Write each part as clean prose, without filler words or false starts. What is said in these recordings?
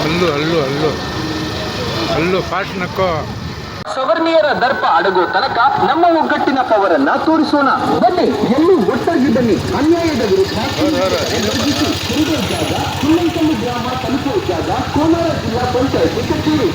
ಅಲ್ಲು ಅಲ್ಲು ಅಲ್ಲು ಅಲ್ಲು ಫಾಸ್ಟ್ ನಕ್ಕೋ. ಸವರ್ಣೀಯರ ದರ್ಪ ಅಡಗೋ ತನಕ ನಮ್ಮ ಒಗ್ಗಟ್ಟಿನ ಪವರನ್ನ ತೋರಿಸೋಣ. ಬನ್ನಿ, ಎಲ್ಲೂ ಒಟ್ಟಾಗಿ ಬನ್ನಿ. ಅನ್ಯಾಯದ ವಿರುದ್ಧ ಜಾಗ ಹುಲ್ಲಂಕಲ್ಲು ಗ್ರಾಮ ತಲುಪುವ ಜಾಗ ಕೋಲಾರ ಜಿಲ್ಲಾ ಪಂಚಾಯತಿ ಕಚೇರಿ.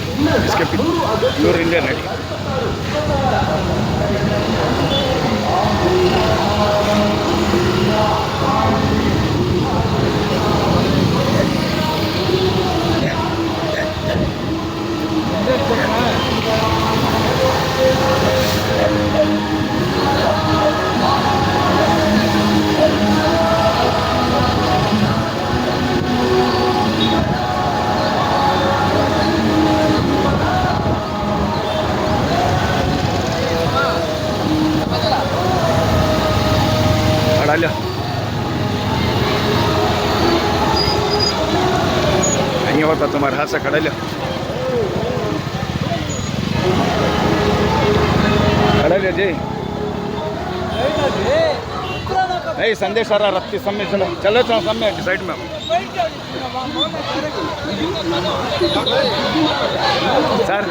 नहीं होता तुम्हारे हाथ से खड़ा लो जी। नहीं संदेश आ रहा रफ्ती समय चलो चलो चलो समय साइड में सर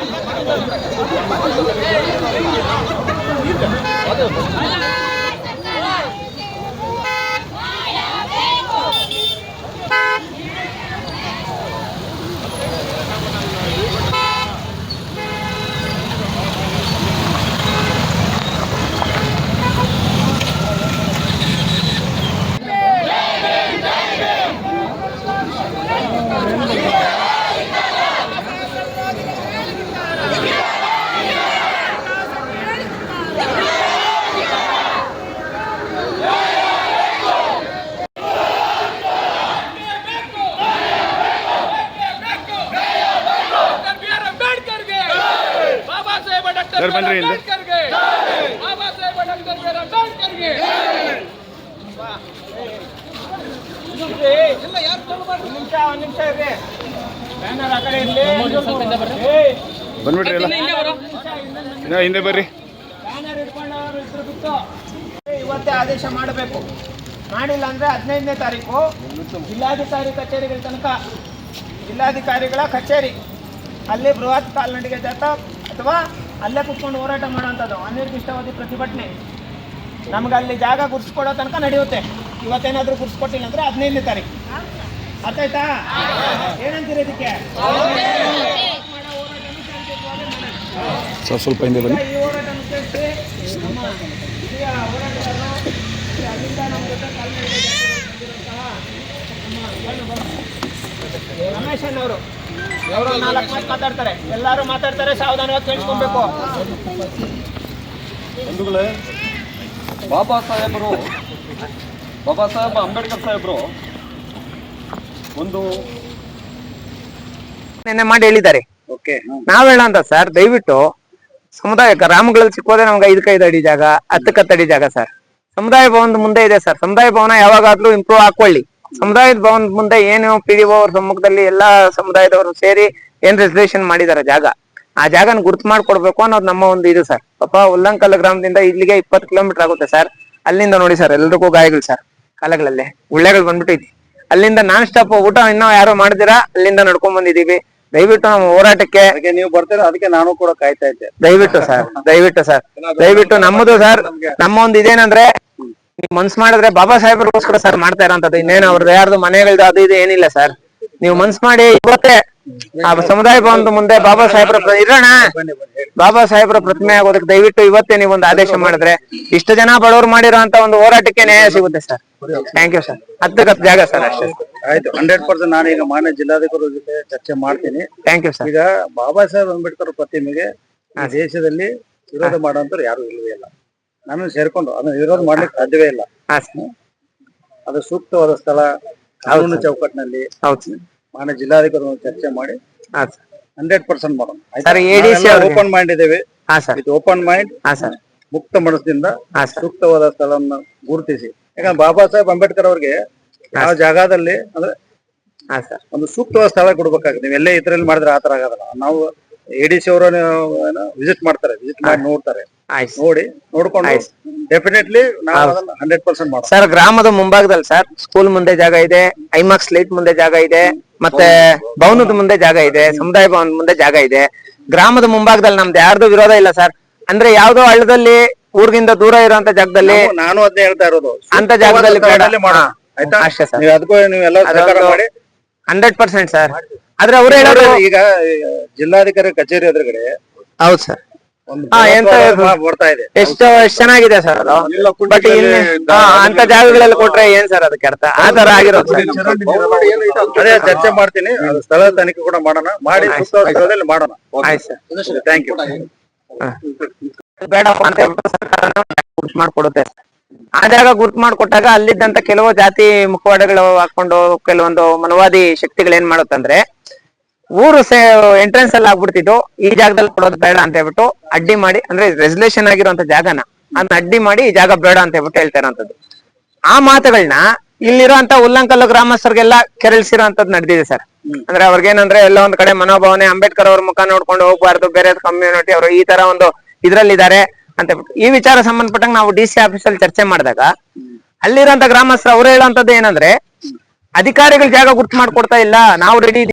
सर बन रही है ಬಂದ್ಬಿಟ್ರಿ ಎಲ್ಲ ಹಿಂದೆ ಬರ್ರಿ. ಇವತ್ತೇ ಆದೇಶ ಮಾಡಬೇಕು. ಮಾಡಿಲ್ಲ ಅಂದ್ರೆ 15ನೇ ತಾರೀಕು ಜಿಲ್ಲಾಧಿಕಾರಿ ಕಚೇರಿಗಳ ತನಕ ಜಿಲ್ಲಾಧಿಕಾರಿಗಳ ಕಚೇರಿ ಅಲ್ಲಿ ಬೃಹತ್ ಕಾಲ್ನಡಿಗೆ ಜಾಥಾ ಅಥವಾ ಅಲ್ಲೇ ಕುತ್ಕೊಂಡು ಹೋರಾಟ ಮಾಡುವಂಥದ್ದು ಅನಿರ್ದಿಷ್ಟಾವಧಿ ಪ್ರತಿಭಟನೆ ನಮ್ಗೆ ಅಲ್ಲಿ ಜಾಗ ಗುರ್ಸ್ಕೊಡೋ ತನಕ ನಡೆಯುತ್ತೆ. ಇವತ್ತೇನಾದರೂ ಗುರ್ಸ್ಕೊಟ್ಟಿಲ್ಲ ಅಂದ್ರೆ 15ನೇ ತಾರೀಕು. ಅರ್ಥ ಆಯ್ತಾ? ಏನಂತೀರಿ ಇದಕ್ಕೆ? ಸ್ವಲ್ಪ ಹಿಂದೆ ಬನ್ನಿ. ಈ ಹೋರಾಟ ಉದ್ದೇಶಿಸಿ ನಮ್ಮ ಹಿರಿಯ ಹೋರಾಟಗಾರರು ಅಲ್ಲಿಂದ ನಮ್ಮ ಜೊತೆ ರಮೇಶ್ ಅನ್ನವರು ಅವರು 4 ಮಾತು ಮಾತಾಡ್ತಾರೆ. ಎಲ್ಲರೂ ಮಾತಾಡ್ತಾರೆ, ಸಾವಧಾನವಾಗಿ ಕೇಳಿಸ್ಕೊಬೇಕು. ಬಂಧುಗಳೇ, ಬಾಬಾ ಸಾಹೇಬ್ ಅಂಬೇಡ್ಕರ್ ಸಾಹೇಬರು ಒಂದು ನೆನ್ನೆ ಮಾಡಿ ಹೇಳಿದ್ದಾರೆ. ನಾವ್ ಹೇಳಂತ ಸರ್, ದಯವಿಟ್ಟು ಸಮುದಾಯ ಗ್ರಾಮಗಳಲ್ಲಿ ಸಿಕ್ಕೋದೆ ನಮ್ಗೆ 5 ಅಡಿ ಜಾಗ, 10 ಅಡಿ ಜಾಗ ಸರ್. ಸಮುದಾಯ ಭವನದ ಮುಂದೆ ಇದೆ ಸರ್. ಸಮುದಾಯ ಭವನ ಯಾವಾಗಾದ್ರೂ ಇಂಪ್ರೂವ್ ಹಾಕೊಳ್ಳಿ. ಸಮುದಾಯದ ಭವನದ ಮುಂದೆ ಏನು PDO ಅವ್ರ ಸಮ್ಮುಖದಲ್ಲಿ ಎಲ್ಲಾ ಸಮುದಾಯದವರು ಸೇರಿ ಏನ್ ರೆಸರ್ವೇಶನ್ ಮಾಡಿದಾರೆ ಜಾಗ, ಆ ಜಾಗನ ಗುರ್ತು ಮಾಡ್ಕೊಡ್ಬೇಕು ಅನ್ನೋದು ನಮ್ಮ ಒಂದು ಇದು ಸರ್. ಪಾಪ ಉಲ್ಲಂಕಲ್ ಗ್ರಾಮದಿಂದ ಇಲ್ಲಿಗೆ 20 ಕಿಲೋಮೀಟರ್ ಆಗುತ್ತೆ ಸರ್. ಅಲ್ಲಿಂದ ನೋಡಿ ಸರ್, ಎಲ್ರಿಗೂ ಗಾಯಗಳು ಸರ್, ಕಾಲಗಳಲ್ಲಿ ಉಳ್ಳೆಗಳು ಬಂದ್ಬಿಟ್ಟೈತಿ. ಅಲ್ಲಿಂದ ನಾನ್ ಸ್ಟಾಪ್ ಊಟ ಇನ್ನೂ ಯಾರೋ ಮಾಡಿದಿರಾ, ಅಲ್ಲಿಂದ ನಡ್ಕೊಂಡ್ ಬಂದಿದೀವಿ. ದಯವಿಟ್ಟು ನಮ್ಮ ಹೋರಾಟಕ್ಕೆ ನೀವು ಬರ್ತೀರಾ, ಅದಕ್ಕೆ ನಾನು ಕೂಡ ಕಾಯ್ತಾ ಇದ್ದೆ. ದಯವಿಟ್ಟು ಸರ್, ದಯವಿಟ್ಟು ನಮ್ಮದು ಸರ್, ನಮ್ಮ ಒಂದು ಇದೇನಂದ್ರೆ ನೀವು ಮನ್ಸ್ ಮಾಡಿದ್ರೆ ಬಾಬಾ ಸಾಹೇಬ್ರಿಗೋಸ್ಕರ ಸರ್ ಮಾಡ್ತಾ ಇರೋಂಥದ್ದು. ಇನ್ನೇನು ಅವ್ರದ್ದು ಯಾರ್ದು ಮನೆಗಳ್ದು ಅದು ಇದು ಏನಿಲ್ಲ ಸರ್. ನೀವು ಮನ್ಸ್ ಮಾಡಿ ಇವತ್ತೇ ಆ ಸಮುದಾಯ ಭವನದ ಮುಂದೆ ಬಾಬಾ ಸಾಹೇಬ್ರ ಇರೋಣ, ಬಾಬಾ ಸಾಹೇಬ್ರ ಪ್ರತಿಮೆ ಆಗೋದಕ್ಕೆ ದಯವಿಟ್ಟು ಇವತ್ತೇ ನೀವು ಒಂದು ಆದೇಶ ಮಾಡಿದ್ರೆ ಇಷ್ಟು ಜನ ಬಡವರು ಮಾಡಿರೋ ಅಂತ ಒಂದು ಹೋರಾಟಕ್ಕೆ ನ್ಯಾಯ ಸಿಗುತ್ತೆ ಸರ್. Thank you sir. 10 ಜಾಗ ಸರ್ ಅಷ್ಟೇ. ಆಯ್ತು, 100% ನಾನು ಈಗ ಮಾನ್ಯ ಜಿಲ್ಲಾಧಿಕಾರಿ ಜೊತೆ ಚರ್ಚೆ ಮಾಡ್ತೀನಿ. Thank you sir. ಈಗ ಬಾಬಾ ಸಾಹೇಬ್ ಅಂಬೇಡ್ಕರ್ ಪ್ರತಿಮೆಗೆ ದೇಶದಲ್ಲಿ ವಿರೋಧ ಮಾಡುವಂತವ್ರು ಯಾರು ಇಲ್ಲವೇ ಇಲ್ಲ. ನಾನು ಸೇರ್ಕೊಂಡು ಅದನ್ನ ವಿರೋಧ ಮಾಡ್ಲಿಕ್ಕೆ ಸಾಧ್ಯವೇ ಇಲ್ಲ. ಅದು ಸೂಕ್ತವಾದ ಸ್ಥಳ ಕಾನೂನು ಚೌಕಟ್ಟಿನಲ್ಲಿ ಮಾನ್ಯ ಜಿಲ್ಲಾಧಿಕಾರಿ ಚರ್ಚೆ ಮಾಡಿ 100% ಮಾಡೋಣ. ಓಪನ್ ಮೈಂಡ್ ಇದ್ದೇವೆ. ಓಪನ್ ಮೈಂಡ್, ಮುಕ್ತ ಮನಸ್ಸಿನಿಂದ ಸೂಕ್ತವಾದ ಸ್ಥಳವನ್ನು ಗುರುತಿಸಿ. ಯಾಕಂದ್ರೆ ಬಾಬಾ ಸಾಹೇಬ್ ಅಂಬೇಡ್ಕರ್ ಅವ್ರಿಗೆ ಯಾವ ಜಾಗದಲ್ಲಿ ಅಂದ್ರೆ ಒಂದು ಸೂಕ್ತವಾದ ಸ್ಥಳ ಕೊಡ್ಬೇಕಾಗುತ್ತೆ. ನೀವು ಎಲ್ಲೇ ಇದ್ರಲ್ಲಿ ಮಾಡಿದ್ರೆ ಆತರ ಆಗೋದಲ್ಲ. ನಾವು ADC ಅವರು ವಿಸಿಟ್ ಮಾಡ್ತಾರೆ, ವಿಸಿಟ್ ಮಾಡಿ ನೋಡ್ತಾರೆ, ನೋಡ್ಕೊಂಡು ಡೆಫಿನೆಟ್ಲಿ ನಾವು 100% ಮಾಡೋಣ ಸರ್. ಗ್ರಾಮದ ಮುಂಭಾಗದಲ್ಲಿ ಸರ್ ಸ್ಕೂಲ್ ಮುಂದೆ ಜಾಗ ಇದೆ, ಐಮಾಕ್ಸ್ ಲೈಟ್ ಮುಂದೆ ಜಾಗ ಇದೆ, ಮತ್ತೆ ಭವನದ ಮುಂದೆ ಜಾಗ ಇದೆ, ಸಮುದಾಯ ಭವನದ ಮುಂದೆ ಜಾಗ ಇದೆ, ಗ್ರಾಮದ ಮುಂಭಾಗದಲ್ಲಿ ನಮ್ದು ಯಾರ್ದು ವಿರೋಧ ಇಲ್ಲ ಸರ್. ಅಂದ್ರೆ ಯಾವ್ದೋ ಹಳ್ಳದಲ್ಲಿ ಊರಿಗಿಂತ ದೂರ ಇರುವಂತ ಜಾಗದಲ್ಲಿ ನಾನು ಅದನ್ನೇ ಹೇಳ್ತಾ ಇರೋದು, ಅಂತ ಜಾಗದಲ್ಲಿ ಬೇಡ. ಮಾಡೋಣ ಆಯ್ತಾ? ಅಷ್ಟೇ ಸರ್, ನೀವು ಅದಕ್ಕೂ ನೀವೆಲ್ಲ ಸಹಕಾರ ಮಾಡಿ 100% ಸರ್. ಆದ್ರೆ ಅವ್ರು ಹೇಳೋದು ಈಗ ಜಿಲ್ಲಾಧಿಕಾರಿ ಕಚೇರಿ ಎದುರುಗಡೆ ಹೌದು ಸರ್. ಒಂದು ಎಂತ ಬರ್ತಾ ಇದೆ, ಎಷ್ಟು ಚೆನ್ನಾಗಿದೆ ಸರ್ ಅದು. ಬಟ್ ಇಲ್ಲಿ ಅಂತ ಜಾಗಗಳಲ್ಲಿ ಕೊಟ್ರೆ ಏನ್ ಸರ್ ಅದಕ್ಕೆ ಅರ್ಥ? ಆ ತರ ಆಗಿರೋದು ಸರ್. ಅದೇ ಚರ್ಚೆ ಮಾಡ್ತೀನಿ, ಅದು ಸ್ಥಳದ ತನಿಖೆ ಕೂಡ ಮಾಡೋಣ, ಮಾಡಿ ಸೂಕ್ತ ಸ್ಥಳದಲ್ಲಿ ಮಾಡೋಣ. ಆಯ್ತು ಸರ್, ಥ್ಯಾಂಕ್ ಯು. ಬೇಡಪ್ಪ ಅಂತ ಹೇಳ್ಬಿಟ್ಟು ಸರ್ಕಾರ ಗುರ್ತು ಮಾಡ್ಕೊಡುತ್ತೆ. ಆ ಜಾಗ ಗುರ್ತು ಮಾಡ್ಕೊಟ್ಟಾಗ ಅಲ್ಲಿದ್ದಂತ ಕೆಲವು ಜಾತಿ ಮುಖವಾಡಗಳು ಹಾಕೊಂಡು ಕೆಲವೊಂದು ಮನವಾದಿ ಶಕ್ತಿಗಳು ಏನ್ ಮಾಡುತ್ತಂದ್ರೆ, ಊರು ಎಂಟ್ರೆನ್ಸ್ ಅಲ್ಲಿ ಆಗ್ಬಿಡ್ತಿದ್ದು ಈ ಜಾಗದಲ್ಲಿ ಕೊಡೋದು ಬೇಡ ಅಂತ ಹೇಳ್ಬಿಟ್ಟು ಅಡ್ಡಿ ಮಾಡಿ, ಅಂದ್ರೆ ರೆಸಲ್ಯೂಷನ್ ಆಗಿರುವಂತ ಜಾಗನ ಅದನ್ನ ಅಡ್ಡಿ ಮಾಡಿ ಈ ಜಾಗ ಬೇಡ ಅಂತ ಹೇಳ್ಬಿಟ್ಟು ಹೇಳ್ತಾ ಇರೋಂಥದ್ದು. ಆ ಮಾತುಗಳನ್ನ ಇಲ್ಲಿರುವಂತ ಉಲ್ಲಂಕಲ್ಲು ಗ್ರಾಮಸ್ಥರಿಗೆಲ್ಲ ಕೆರಳಿಸಿರುವಂತದ್ದು ನಡೆದಿದೆ ಸರ್. ಅಂದ್ರೆ ಅವ್ರಿಗೇನಂದ್ರೆ ಎಲ್ಲ ಒಂದ್ ಕಡೆ ಮನೋಭಾವನೆ, ಅಂಬೇಡ್ಕರ್ ಅವ್ರ ಮುಖ ನೋಡ್ಕೊಂಡು ಹೋಗ್ಬಾರ್ದು, ಬೇರೆ ಕಮ್ಯುನಿಟಿ ಅವರು ಈ ತರ ಒಂದು ಇದ್ರಲ್ಲಿದ್ದಾರೆ ಅಂತ ಹೇಳ್ಬಿಟ್ಟು ಈ ವಿಚಾರ ಸಂಬಂಧಪಟ್ಟಂಗೆ ನಾವು DC ಆಫೀಸಲ್ಲಿ ಚರ್ಚೆ ಮಾಡಿದಾಗ ಅಲ್ಲಿರುವಂತ ಗ್ರಾಮಸ್ಥರು ಅವ್ರು ಹೇಳುವಂತದ್ದು ಏನಂದ್ರೆ, ಅಧಿಕಾರಿಗಳು ಜಾಗ ಗುರ್ತು ಮಾಡ್ಕೊಡ್ತಾ ಇಲ್ಲ, ನಾವು ರೆಡಿ